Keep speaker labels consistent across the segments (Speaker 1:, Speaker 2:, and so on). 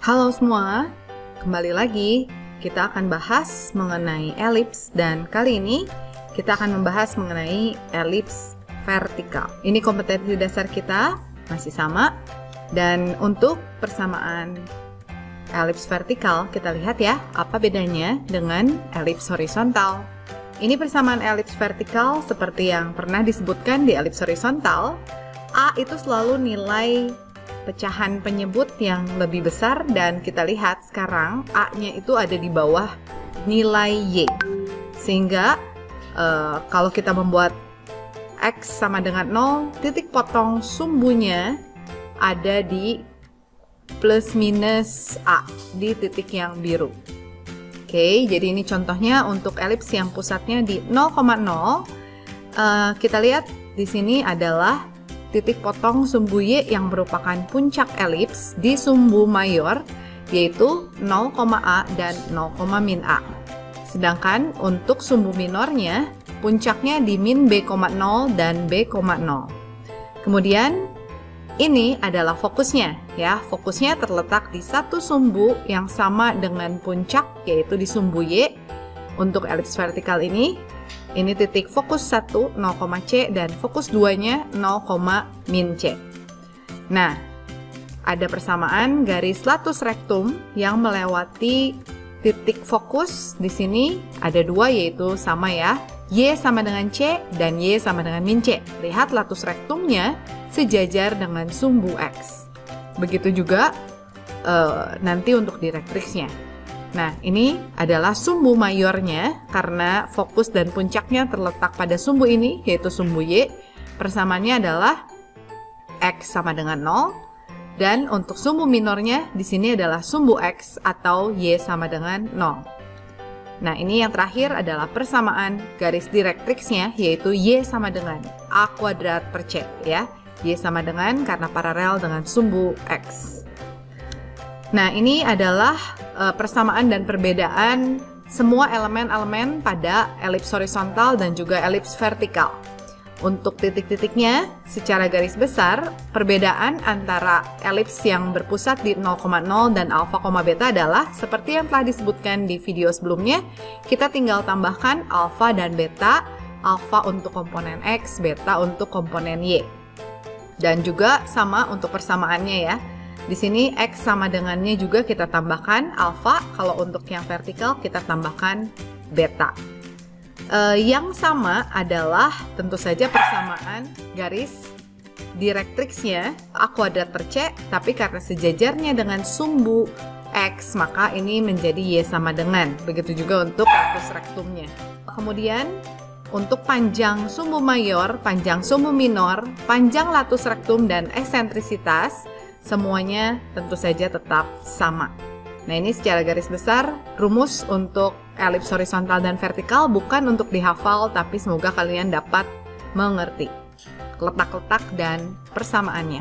Speaker 1: Halo semua, kembali lagi kita akan bahas mengenai elips dan kali ini kita akan membahas mengenai elips vertikal. Ini kompetensi dasar kita masih sama dan untuk persamaan elips vertikal kita lihat ya apa bedanya dengan elips horizontal. Ini persamaan elips vertikal seperti yang pernah disebutkan di elips horizontal, A itu selalu nilai pecahan penyebut yang lebih besar dan kita lihat sekarang A-nya itu ada di bawah nilai Y. Sehingga kalau kita membuat X sama dengan 0, titik potong sumbunya ada di plus minus A di titik yang biru. Oke, jadi ini contohnya untuk elips yang pusatnya di 0,0. Kita lihat di sini adalah titik potong sumbu Y yang merupakan puncak elips di sumbu mayor, yaitu 0,A dan 0,min A. Sedangkan untuk sumbu minornya, puncaknya di min B,0 dan B,0. Kemudian, ini adalah fokusnya, ya. Fokusnya terletak di satu sumbu yang sama dengan puncak, yaitu di sumbu Y. Untuk elips vertikal ini titik fokus 1, 0,C, dan fokus 2-nya 0,min C. Nah, ada persamaan garis latus rectum yang melewati titik fokus. Di sini ada dua, yaitu sama ya, Y sama dengan C dan Y sama dengan min C. Lihat latus rectumnya sejajar dengan sumbu X. Begitu juga nanti untuk direktriksnya. Nah, ini adalah sumbu mayornya karena fokus dan puncaknya terletak pada sumbu ini, yaitu sumbu Y. Persamaannya adalah X sama dengan 0. Dan untuk sumbu minornya di sini adalah sumbu X atau Y sama dengan 0. Nah, ini yang terakhir adalah persamaan garis direktriksnya, yaitu Y sama dengan A kuadrat per C, ya. Y sama dengan karena paralel dengan sumbu X. Nah, ini adalah persamaan dan perbedaan semua elemen-elemen pada elips horizontal dan juga elips vertikal. Untuk titik-titiknya, secara garis besar, perbedaan antara elips yang berpusat di 0,0 dan alfa, beta adalah seperti yang telah disebutkan di video sebelumnya. Kita tinggal tambahkan alfa dan beta, alfa untuk komponen X, beta untuk komponen Y. Dan juga sama untuk persamaannya ya. Di sini X sama dengannya juga kita tambahkan alfa, kalau untuk yang vertikal kita tambahkan beta. Yang sama adalah tentu saja persamaan garis direktriksnya A kuadrat per C, tapi karena sejajarnya dengan sumbu X, maka ini menjadi Y sama dengan. Begitu juga untuk latus rectumnya. Kemudian untuk panjang sumbu mayor, panjang sumbu minor, panjang latus rectum, dan eksentrisitas, semuanya tentu saja tetap sama. Nah, ini secara garis besar rumus untuk elips horizontal dan vertikal, bukan untuk dihafal, tapi semoga kalian dapat mengerti letak-letak dan persamaannya.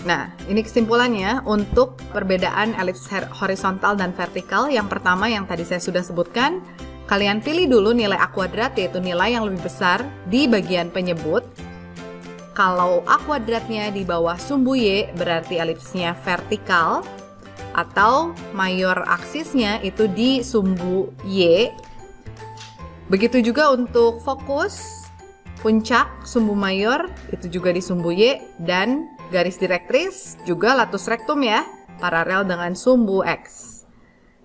Speaker 1: Nah, ini kesimpulannya untuk perbedaan elips horizontal dan vertikal. Yang pertama yang tadi saya sudah sebutkan, kalian pilih dulu nilai A kuadrat, yaitu nilai yang lebih besar di bagian penyebut. Kalau A kuadratnya di bawah sumbu Y, berarti elipsnya vertikal, atau mayor aksisnya itu di sumbu Y. Begitu juga untuk fokus, puncak, sumbu mayor, itu juga di sumbu Y, dan garis direktris juga latus rectum ya, paralel dengan sumbu X.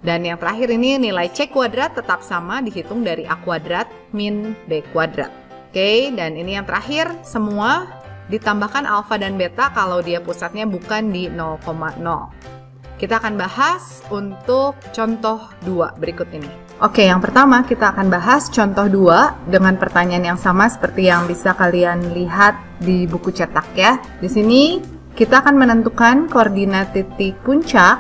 Speaker 1: Dan yang terakhir ini nilai C kuadrat tetap sama, dihitung dari A kuadrat min B kuadrat. Oke, dan ini yang terakhir, semua ditambahkan alfa dan beta kalau dia pusatnya bukan di 0,0. Kita akan bahas untuk contoh 2 berikut ini. Oke, yang pertama kita akan bahas contoh 2 dengan pertanyaan yang sama seperti yang bisa kalian lihat di buku cetak ya. Di sini kita akan menentukan koordinat titik puncak,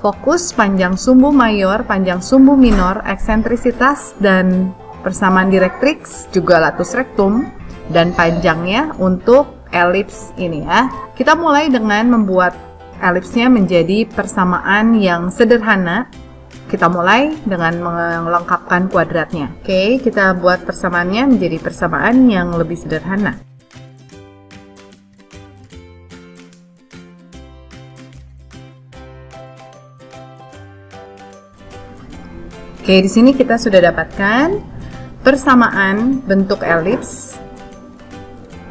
Speaker 1: fokus, panjang sumbu mayor, panjang sumbu minor, eksentrisitas, dan persamaan direktriks, juga latus rectum, dan panjangnya untuk elips ini ya. Kita mulai dengan membuat elipsnya menjadi persamaan yang sederhana. Kita mulai dengan melengkapkan kuadratnya. Oke, kita buat persamaannya menjadi persamaan yang lebih sederhana. Oke, di sini kita sudah dapatkan persamaan bentuk elips.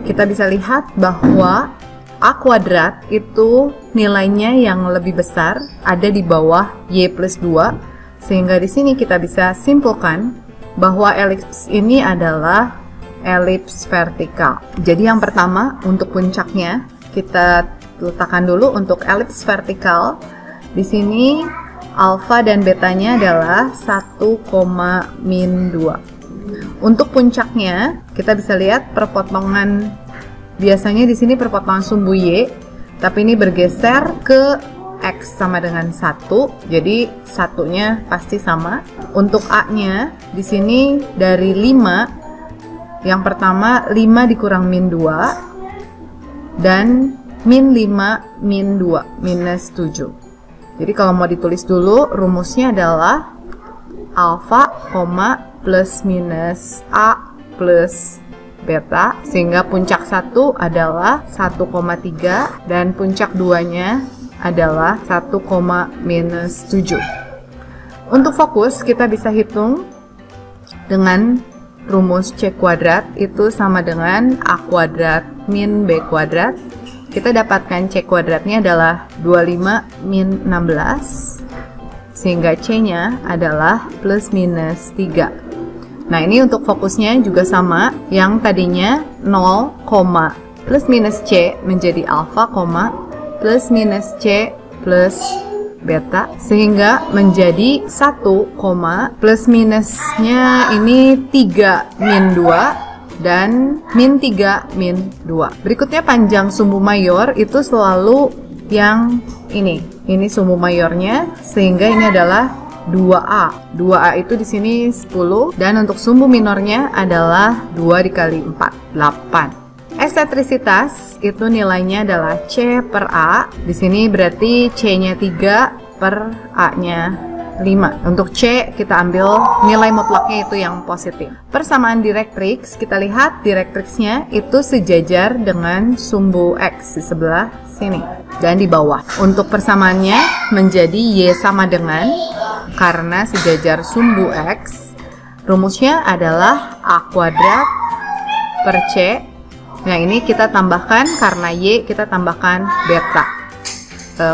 Speaker 1: Kita bisa lihat bahwa A kuadrat itu nilainya yang lebih besar ada di bawah Y plus 2, sehingga di sini kita bisa simpulkan bahwa elips ini adalah elips vertikal. Jadi yang pertama untuk puncaknya kita letakkan dulu untuk elips vertikal. Di sini alfa dan betanya adalah 1,-2. Untuk puncaknya kita bisa lihat perpotongan. Biasanya di sini perpotongan sumbu Y, tapi ini bergeser ke X sama dengan 1, jadi satunya pasti sama. Untuk A-nya di sini dari 5, yang pertama 5 dikurang min 2, dan min 5 min 2, minus 7. Jadi kalau mau ditulis dulu, rumusnya adalah alfa, plus minus A plus beta, sehingga puncak 1 adalah 1,3 dan puncak 2-nya adalah 1,-7. Untuk fokus kita bisa hitung dengan rumus C kuadrat itu sama dengan A kuadrat min B kuadrat. Kita dapatkan C kuadratnya adalah 25 min 16, sehingga C-nya adalah plus minus 3. Nah, ini untuk fokusnya juga sama, yang tadinya 0, plus minus C menjadi alfa, plus minus C plus beta, sehingga menjadi 1, plus minusnya ini 3 min 2 dan min 3 min 2. Berikutnya panjang sumbu mayor itu selalu yang ini sumbu mayornya, sehingga ini adalah 2A. 2A itu di sini 10, dan untuk sumbu minornya adalah 2 dikali 4, 8. Eksentrisitas itu nilainya adalah C per A. Di sini berarti C-nya 3 per A-nya 5. Untuk C kita ambil nilai mutlaknya itu yang positif. Persamaan direktrix, kita lihat direktrixnya itu sejajar dengan sumbu X di sebelah sini dan di bawah. Untuk persamaannya menjadi Y sama dengan, karena sejajar sumbu X, rumusnya adalah A kuadrat per C. Nah, ini kita tambahkan karena Y kita tambahkan beta,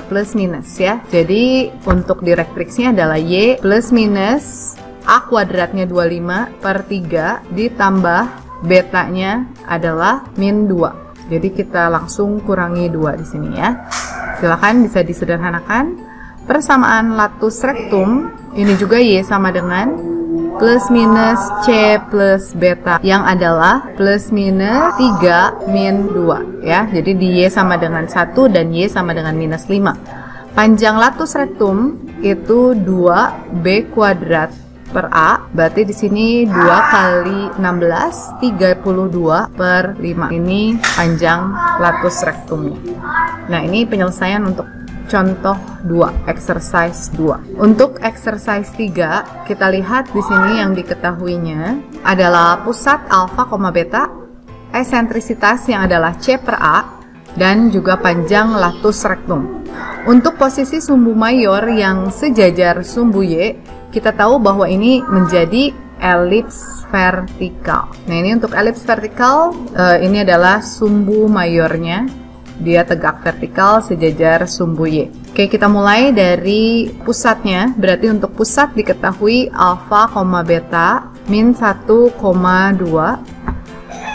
Speaker 1: plus minus ya. Jadi untuk direktrixnya adalah Y plus minus A kuadratnya 25 per 3 ditambah betanya adalah min 2. Jadi kita langsung kurangi 2 di sini ya. Silakan bisa disederhanakan. Persamaan latus rektum ini juga Y sama dengan plus minus C plus beta, yang adalah plus minus 3 min 2 ya. Jadi di Y sama dengan 1 dan Y sama dengan minus 5. Panjang latus rektum itu 2B kuadrat per A, berarti di sini 2 kali 16, 32 per 5. Ini panjang latus rektumnya. Nah, ini penyelesaian untuk contoh 2, exercise 2. Untuk exercise 3, kita lihat di sini yang diketahuinya adalah pusat alfa, beta, eksentrisitas yang adalah C per A, dan juga panjang latus rektum. Untuk posisi sumbu mayor yang sejajar sumbu Y, kita tahu bahwa ini menjadi elips vertikal. Nah, ini untuk elips vertikal, ini adalah sumbu mayornya. Dia tegak vertikal sejajar sumbu Y. Oke, kita mulai dari pusatnya. Berarti untuk pusat diketahui alfa, beta min 1,2.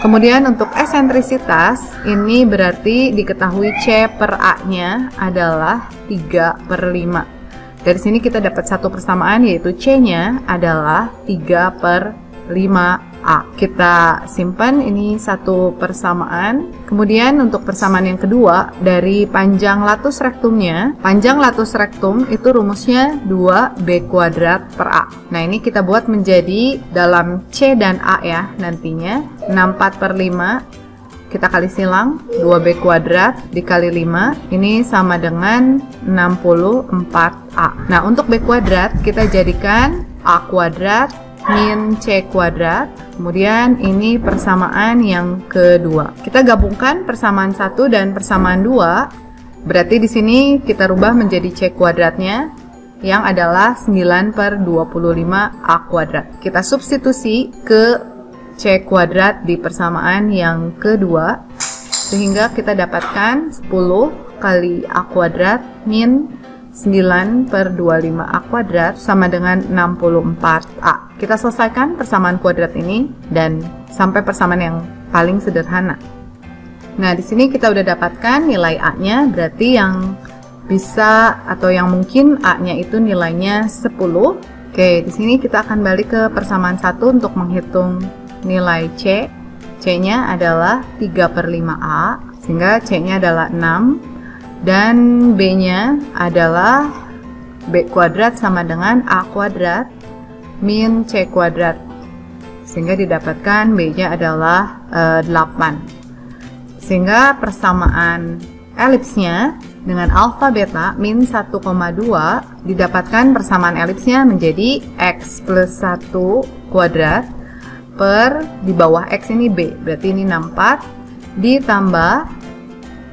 Speaker 1: Kemudian untuk eksentrisitas ini berarti diketahui C per A-nya adalah 3 per 5. Dari sini kita dapat satu persamaan, yaitu C-nya adalah 3 per 5A. Kita simpan ini satu persamaan. Kemudian untuk persamaan yang kedua, dari panjang latus rektumnya, panjang latus rektum itu rumusnya 2B kuadrat per A. Nah, ini kita buat menjadi dalam C dan A ya nantinya, 64 per 5. Kita kali silang, 2B kuadrat dikali 5, ini sama dengan 64A. Nah, untuk B kuadrat kita jadikan A kuadrat min C kuadrat. Kemudian ini persamaan yang kedua. Kita gabungkan persamaan 1 dan persamaan 2. Berarti di sini kita rubah menjadi C kuadratnya. yang adalah 9/25 A kuadrat. Kita substitusi ke C kuadrat di persamaan yang kedua, sehingga kita dapatkan 10 kali A kuadrat min 9/25 A kuadrat sama dengan 64A. Kita selesaikan persamaan kuadrat ini dan sampai persamaan yang paling sederhana. Nah, di sini kita udah dapatkan nilai A-nya, berarti yang bisa atau yang mungkin A-nya itu nilainya 10. Oke, di sini kita akan balik ke persamaan 1 untuk menghitung nilai C. C-nya adalah 3/5A, sehingga C-nya adalah 6. Dan B-nya adalah B kuadrat sama dengan A kuadrat min C kuadrat, sehingga didapatkan B-nya adalah 8. Sehingga persamaan elipsnya dengan alfa beta min 1,2 didapatkan persamaan elipsnya menjadi X plus 1 kuadrat per di bawah X ini B, berarti ini 64 ditambah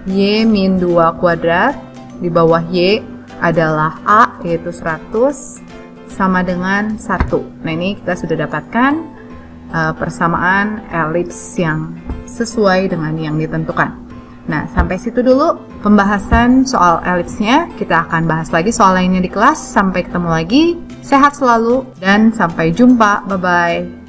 Speaker 1: Y min 2 kuadrat, di bawah Y adalah A yaitu 100 sama dengan 1. Nah, ini kita sudah dapatkan persamaan elips yang sesuai dengan yang ditentukan. Nah, sampai situ dulu pembahasan soal elipsnya. Kita akan bahas lagi soal lainnya di kelas. Sampai ketemu lagi, sehat selalu, dan sampai jumpa. Bye-bye.